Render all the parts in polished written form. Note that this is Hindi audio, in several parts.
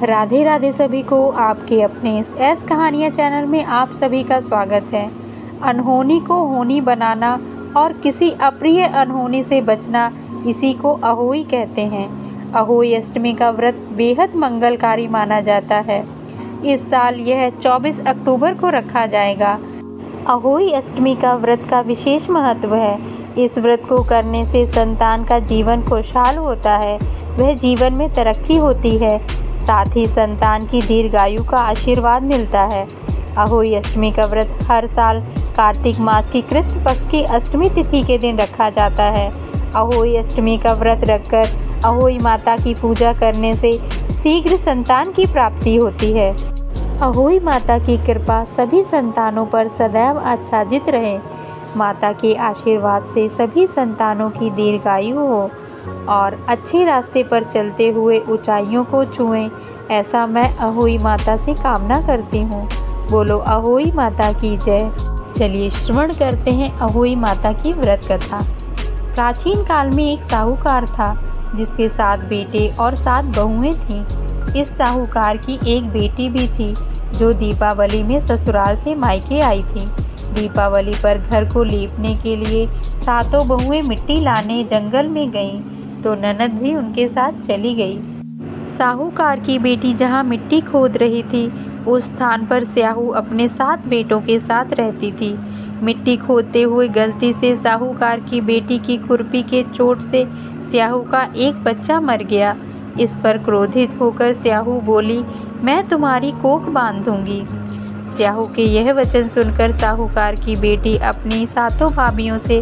राधे राधे सभी को आपके अपने इस ऐस कहानियाँ चैनल में आप सभी का स्वागत है। अनहोनी को होनी बनाना और किसी अप्रिय अनहोनी से बचना, इसी को अहोई कहते हैं। अहोई अष्टमी का व्रत बेहद मंगलकारी माना जाता है। इस साल यह 24 अक्टूबर को रखा जाएगा। अहोई अष्टमी का व्रत का विशेष महत्व है। इस व्रत को करने से संतान का जीवन खुशहाल होता है, वह जीवन में तरक्की होती है, साथ ही संतान की दीर्घायु का आशीर्वाद मिलता है। अहोई अष्टमी का व्रत हर साल कार्तिक मास की कृष्ण पक्ष की अष्टमी तिथि के दिन रखा जाता है। अहोई अष्टमी का व्रत रखकर अहोई माता की पूजा करने से शीघ्र संतान की प्राप्ति होती है। अहोई माता की कृपा सभी संतानों पर सदैव आच्छादित रहे। माता के आशीर्वाद से सभी संतानों की दीर्घायु हो और अच्छे रास्ते पर चलते हुए ऊंचाइयों को छुएं, ऐसा मैं अहोई माता से कामना करती हूँ। बोलो अहोई माता की जय। चलिए श्रवण करते हैं अहोई माता की व्रत कथा। प्राचीन काल में एक साहूकार था जिसके 7 बेटे और 7 बहुएं थीं। इस साहूकार की एक बेटी भी थी जो दीपावली में ससुराल से मायके आई थी। दीपावली पर घर को लीपने के लिए 7 बहुएं मिट्टी लाने जंगल में गईं, तो ननद भी उनके साथ चली गई। साहूकार की बेटी जहाँ मिट्टी खोद रही थी, उस स्थान पर स्याहू अपने 7 बेटों के साथ रहती थी। मिट्टी खोदते हुए गलती से साहूकार की बेटी की खुरपी के चोट से स्याहू का एक बच्चा मर गया। इस पर क्रोधित होकर स्याहू बोली, मैं तुम्हारी कोख बांध दूंगी। स्याहू के यह वचन सुनकर साहूकार की बेटी अपनी 7 भाभियों से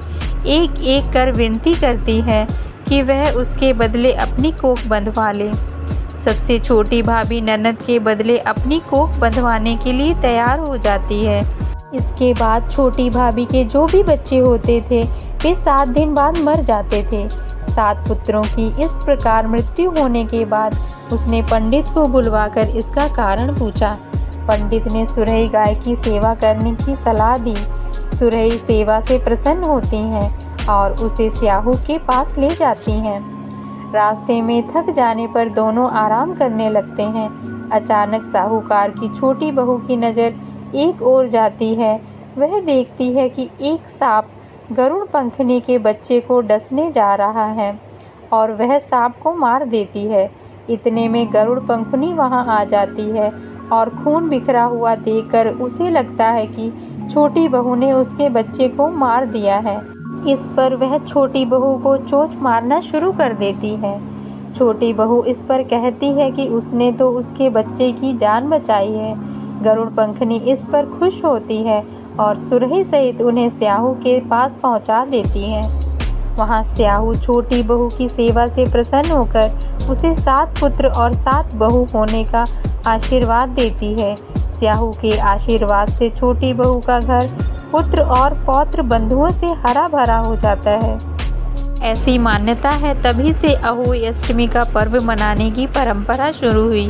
एक एक कर विनती करती है कि वह उसके बदले अपनी कोख बंधवा ले। सबसे छोटी भाभी ननद के बदले अपनी कोख बंधवाने के लिए तैयार हो जाती है। इसके बाद छोटी भाभी के जो भी बच्चे होते थे वे 7 दिन बाद मर जाते थे। 7 पुत्रों की इस प्रकार मृत्यु होने के बाद उसने पंडित को बुलवाकर इसका कारण पूछा। पंडित ने सुरही गाय की सेवा करने की सलाह दी। सुरही सेवा से प्रसन्न होती हैं और उसे स्याहू के पास ले जाती हैं। रास्ते में थक जाने पर दोनों आराम करने लगते हैं। अचानक साहूकार की छोटी बहू की नज़र एक ओर जाती है। वह देखती है कि एक सांप गरुड़ पंखनी के बच्चे को डसने जा रहा है और वह सांप को मार देती है। इतने में गरुड़ पंखनी वहां आ जाती है और खून बिखरा हुआ देखकर उसे लगता है कि छोटी बहू ने उसके बच्चे को मार दिया है। इस पर वह छोटी बहू को चोंच मारना शुरू कर देती है। छोटी बहू इस पर कहती है कि उसने तो उसके बच्चे की जान बचाई है। गरुड़ पंखनी इस पर खुश होती है और सुरही सहित उन्हें स्याहू के पास पहुंचा देती है। वहां स्याहू छोटी बहू की सेवा से प्रसन्न होकर उसे 7 पुत्र और 7 बहू होने का आशीर्वाद देती है। स्याहू के आशीर्वाद से छोटी बहू का घर पुत्र और पौत्र बंधुओं से हरा भरा हो जाता है। ऐसी मान्यता है, तभी से अहोई अष्टमी का पर्व मनाने की परंपरा शुरू हुई।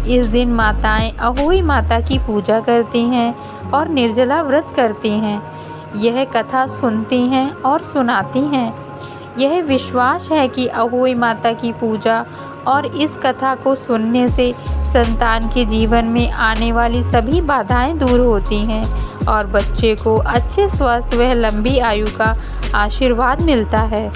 इस दिन माताएं अहोई माता की पूजा करती हैं और निर्जला व्रत करती हैं। यह कथा सुनती हैं और सुनाती हैं। यह विश्वास है कि अहोई माता की पूजा और इस कथा को सुनने से संतान के जीवन में आने वाली सभी बाधाएं दूर होती हैं और बच्चे को अच्छे स्वास्थ्य व लंबी आयु का आशीर्वाद मिलता है।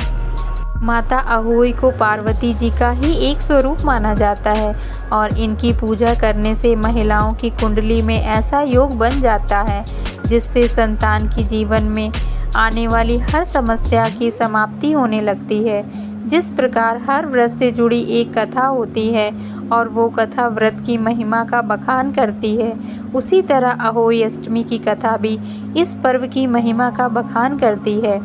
माता अहोई को पार्वती जी का ही एक स्वरूप माना जाता है और इनकी पूजा करने से महिलाओं की कुंडली में ऐसा योग बन जाता है जिससे संतान की जीवन में आने वाली हर समस्या की समाप्ति होने लगती है। जिस प्रकार हर व्रत से जुड़ी एक कथा होती है और वो कथा व्रत की महिमा का बखान करती है, उसी तरह अहोई अष्टमी की कथा भी इस पर्व की महिमा का बखान करती है।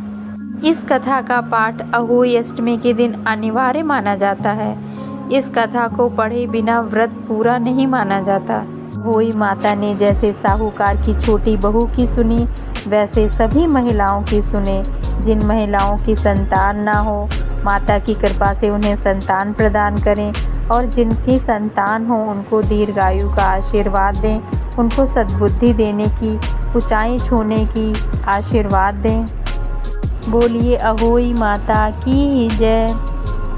इस कथा का पाठ अहोई अष्टमी के दिन अनिवार्य माना जाता है। इस कथा को पढ़े बिना व्रत पूरा नहीं माना जाता। अहोई माता ने जैसे साहूकार की छोटी बहू की सुनी, वैसे सभी महिलाओं की सुने। जिन महिलाओं की संतान ना हो, माता की कृपा से उन्हें संतान प्रदान करें और जिनकी संतान हो उनको दीर्घायु का आशीर्वाद दें, उनको सद्बुद्धि देने की, ऊंचाई छूने की आशीर्वाद दें। बोलिए अहोई माता की जय।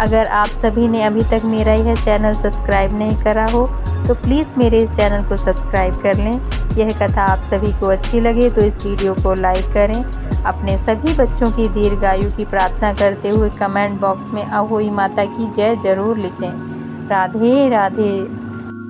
अगर आप सभी ने अभी तक मेरा यह चैनल सब्सक्राइब नहीं करा हो तो प्लीज़ मेरे इस चैनल को सब्सक्राइब कर लें। यह कथा आप सभी को अच्छी लगे तो इस वीडियो को लाइक करें। अपने सभी बच्चों की दीर्घायु की प्रार्थना करते हुए कमेंट बॉक्स में अहोई माता की जय जरूर लिखें। राधे राधे।